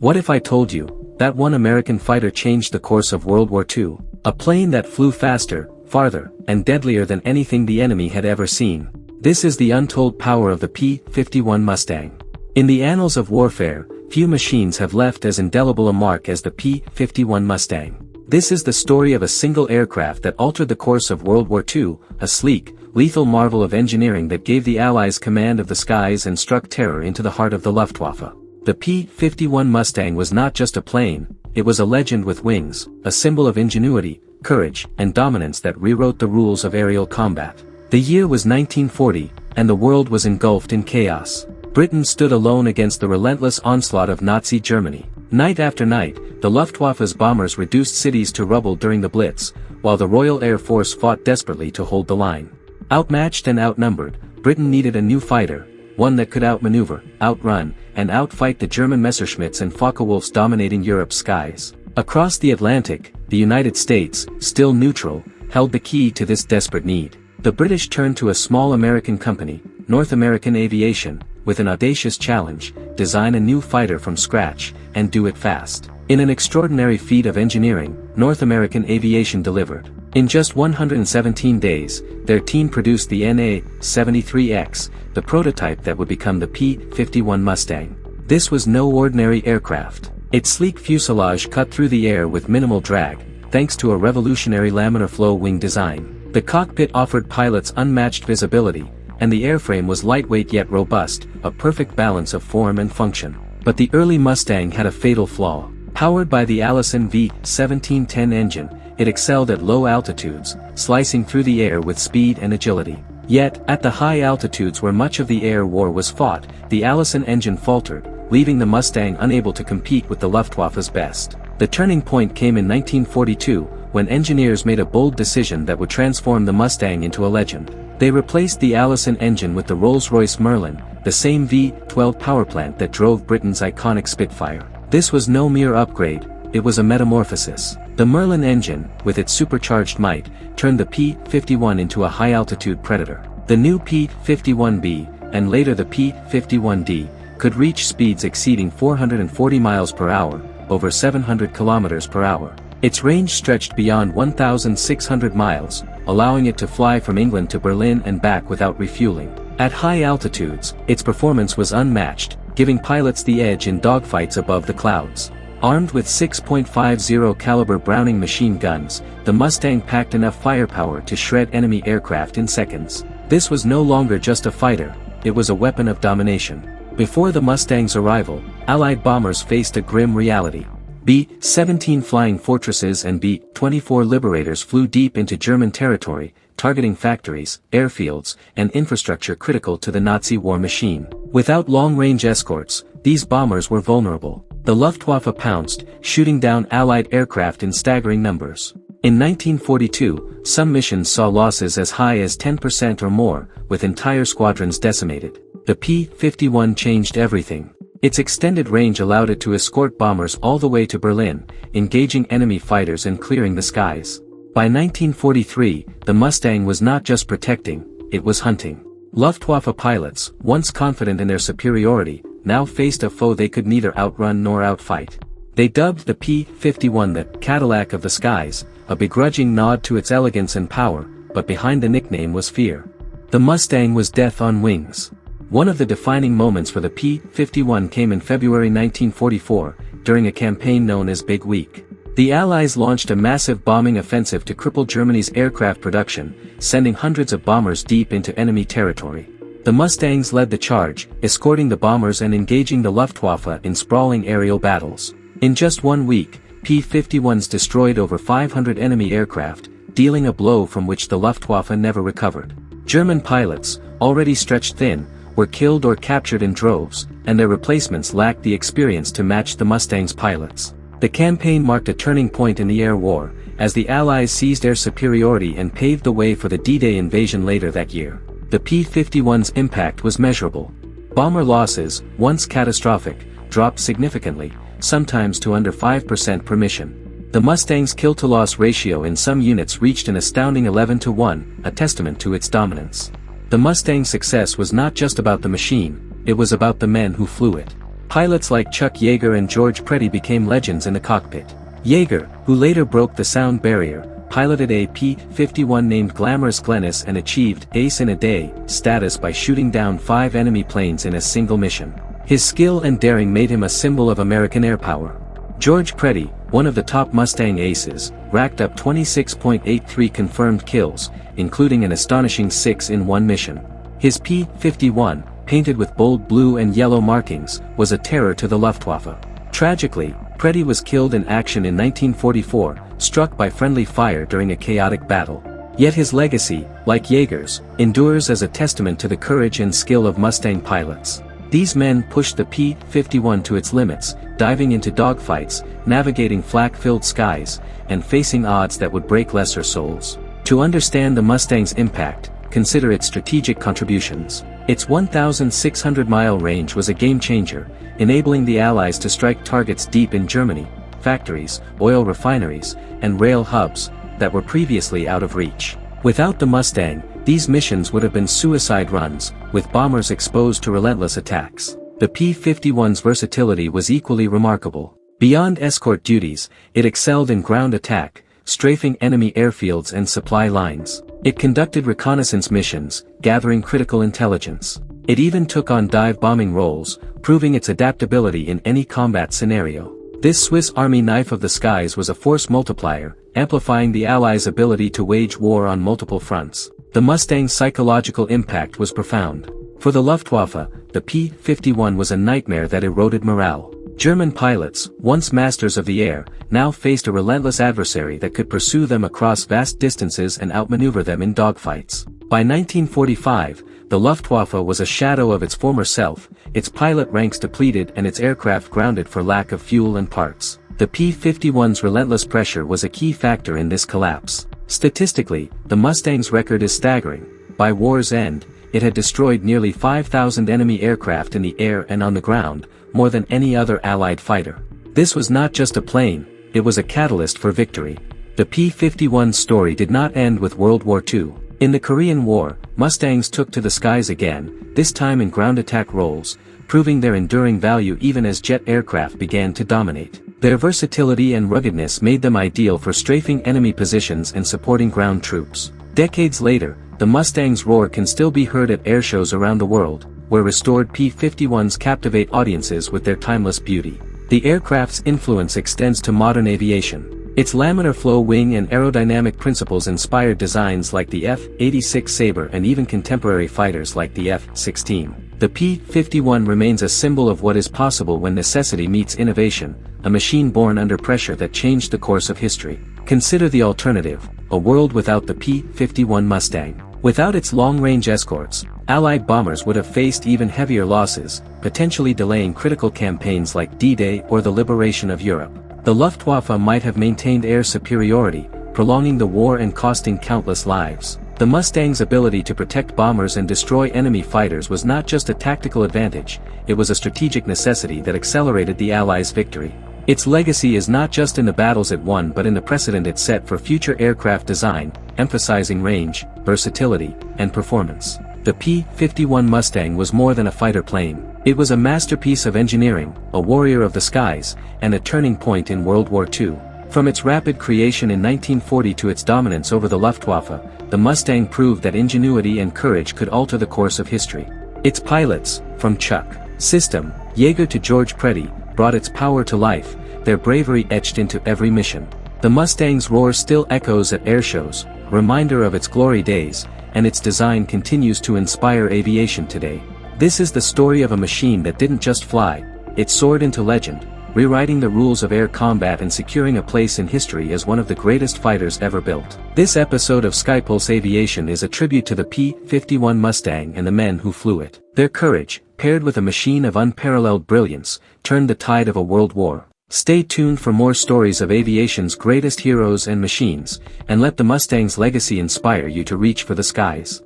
What if I told you that one American fighter changed the course of World War II? A plane that flew faster, farther, and deadlier than anything the enemy had ever seen. This is the untold power of the P-51 Mustang. In the annals of warfare, few machines have left as indelible a mark as the P-51 Mustang. This is the story of a single aircraft that altered the course of World War II, a sleek, lethal marvel of engineering that gave the Allies command of the skies and struck terror into the heart of the Luftwaffe. The P-51 Mustang was not just a plane, it was a legend with wings, a symbol of ingenuity, courage, and dominance that rewrote the rules of aerial combat. The year was 1940, and the world was engulfed in chaos. Britain stood alone against the relentless onslaught of Nazi Germany. Night after night, the Luftwaffe's bombers reduced cities to rubble during the Blitz, while the Royal Air Force fought desperately to hold the line. Outmatched and outnumbered, Britain needed a new fighter, one that could outmaneuver, outrun, and outfight the German Messerschmitts and Focke-Wulfs dominating Europe's skies. Across the Atlantic, the United States, still neutral, held the key to this desperate need. The British turned to a small American company, North American Aviation, with an audacious challenge: design a new fighter from scratch, and do it fast. In an extraordinary feat of engineering, North American Aviation delivered. In just 117 days, their team produced the NA-73X, the prototype that would become the P-51 Mustang. This was no ordinary aircraft. Its sleek fuselage cut through the air with minimal drag, thanks to a revolutionary laminar flow wing design. The cockpit offered pilots unmatched visibility, and the airframe was lightweight yet robust, a perfect balance of form and function. But the early Mustang had a fatal flaw. Powered by the Allison V1710 engine, it excelled at low altitudes, slicing through the air with speed and agility. Yet, at the high altitudes where much of the air war was fought, the Allison engine faltered, leaving the Mustang unable to compete with the Luftwaffe's best. The turning point came in 1942, when engineers made a bold decision that would transform the Mustang into a legend. They replaced the Allison engine with the Rolls-Royce Merlin, the same V12 powerplant that drove Britain's iconic Spitfire. This was no mere upgrade, it was a metamorphosis. The Merlin engine, with its supercharged might, turned the P-51 into a high-altitude predator. The new P-51B, and later the P-51D, could reach speeds exceeding 440 miles per hour, over 700 kilometers per hour. Its range stretched beyond 1,600 miles, allowing it to fly from England to Berlin and back without refueling. At high altitudes, its performance was unmatched, giving pilots the edge in dogfights above the clouds. Armed with 6.50 caliber Browning machine guns, the Mustang packed enough firepower to shred enemy aircraft in seconds. This was no longer just a fighter, it was a weapon of domination. Before the Mustang's arrival, Allied bombers faced a grim reality. B-17 Flying Fortresses and B-24 Liberators flew deep into German territory, targeting factories, airfields, and infrastructure critical to the Nazi war machine. Without long-range escorts, these bombers were vulnerable. The Luftwaffe pounced, shooting down Allied aircraft in staggering numbers. In 1942, some missions saw losses as high as 10% or more, with entire squadrons decimated. The P-51 changed everything. Its extended range allowed it to escort bombers all the way to Berlin, engaging enemy fighters and clearing the skies. By 1943, the Mustang was not just protecting, it was hunting. Luftwaffe pilots, once confident in their superiority, now faced a foe they could neither outrun nor outfight. They dubbed the P-51 the Cadillac of the skies, a begrudging nod to its elegance and power, but behind the nickname was fear. The Mustang was death on wings. One of the defining moments for the P-51 came in February 1944, during a campaign known as Big Week. The Allies launched a massive bombing offensive to cripple Germany's aircraft production, sending hundreds of bombers deep into enemy territory. The Mustangs led the charge, escorting the bombers and engaging the Luftwaffe in sprawling aerial battles. In just 1 week, P-51s destroyed over 500 enemy aircraft, dealing a blow from which the Luftwaffe never recovered. German pilots, already stretched thin, were killed or captured in droves, and their replacements lacked the experience to match the Mustang's pilots. The campaign marked a turning point in the air war, as the Allies seized air superiority and paved the way for the D-Day invasion later that year. The P-51's impact was measurable. Bomber losses, once catastrophic, dropped significantly, sometimes to under 5% per mission. The Mustang's kill-to-loss ratio in some units reached an astounding 11-to-1, a testament to its dominance. The Mustang's success was not just about the machine, it was about the men who flew it. Pilots like Chuck Yeager and George Preddy became legends in the cockpit. Yeager, who later broke the sound barrier, piloted a P-51 named Glamorous Glennis and achieved Ace in a Day status by shooting down 5 enemy planes in a single mission. His skill and daring made him a symbol of American air power. George Preddy, one of the top Mustang aces, racked up 26.83 confirmed kills, including an astonishing 6 in one mission. His P-51, painted with bold blue and yellow markings, was a terror to the Luftwaffe. Tragically, Preddy was killed in action in 1944, struck by friendly fire during a chaotic battle. Yet his legacy, like Yeager's, endures as a testament to the courage and skill of Mustang pilots. These men pushed the P-51 to its limits, diving into dogfights, navigating flak-filled skies, and facing odds that would break lesser souls. To understand the Mustang's impact, consider its strategic contributions. Its 1,600-mile range was a game-changer, enabling the Allies to strike targets deep in Germany, factories, oil refineries, and rail hubs that were previously out of reach. Without the Mustang, these missions would have been suicide runs, with bombers exposed to relentless attacks. The P-51's versatility was equally remarkable. Beyond escort duties, it excelled in ground attack, strafing enemy airfields and supply lines. It conducted reconnaissance missions, gathering critical intelligence. It even took on dive bombing roles, proving its adaptability in any combat scenario. This Swiss Army knife of the skies was a force multiplier, amplifying the Allies' ability to wage war on multiple fronts. The Mustang's psychological impact was profound. For the Luftwaffe, the P-51 was a nightmare that eroded morale. German pilots, once masters of the air, now faced a relentless adversary that could pursue them across vast distances and outmaneuver them in dogfights. By 1945, the Luftwaffe was a shadow of its former self, its pilot ranks depleted and its aircraft grounded for lack of fuel and parts. The P-51's relentless pressure was a key factor in this collapse. Statistically, the Mustang's record is staggering. By war's end, it had destroyed nearly 5,000 enemy aircraft in the air and on the ground, more than any other Allied fighter. This was not just a plane, it was a catalyst for victory. The P-51's story did not end with World War II. In the Korean War, Mustangs took to the skies again, this time in ground attack roles, proving their enduring value even as jet aircraft began to dominate. Their versatility and ruggedness made them ideal for strafing enemy positions and supporting ground troops. Decades later, the Mustang's roar can still be heard at airshows around the world, where restored P-51s captivate audiences with their timeless beauty. The aircraft's influence extends to modern aviation. Its laminar flow wing and aerodynamic principles inspired designs like the F-86 Sabre and even contemporary fighters like the F-16. The P-51 remains a symbol of what is possible when necessity meets innovation, a machine born under pressure that changed the course of history. Consider the alternative, a world without the P-51 Mustang. Without its long-range escorts, Allied bombers would have faced even heavier losses, potentially delaying critical campaigns like D-Day or the liberation of Europe. The Luftwaffe might have maintained air superiority, prolonging the war and costing countless lives. The Mustang's ability to protect bombers and destroy enemy fighters was not just a tactical advantage, it was a strategic necessity that accelerated the Allies' victory. Its legacy is not just in the battles it won but in the precedent it set for future aircraft design, emphasizing range, versatility, and performance. The P-51 Mustang was more than a fighter plane. It was a masterpiece of engineering, a warrior of the skies, and a turning point in World War II. From its rapid creation in 1940 to its dominance over the Luftwaffe, the Mustang proved that ingenuity and courage could alter the course of history. Its pilots, from Chuck System Yeager to George Preddy, brought its power to life, their bravery etched into every mission. The Mustang's roar still echoes at airshows, a reminder of its glory days, and its design continues to inspire aviation today. This is the story of a machine that didn't just fly, it soared into legend, rewriting the rules of air combat and securing a place in history as one of the greatest fighters ever built. This episode of Skypulse Aviation is a tribute to the P-51 Mustang and the men who flew it. Their courage, paired with a machine of unparalleled brilliance, turned the tide of a world war. Stay tuned for more stories of aviation's greatest heroes and machines, and let the Mustang's legacy inspire you to reach for the skies.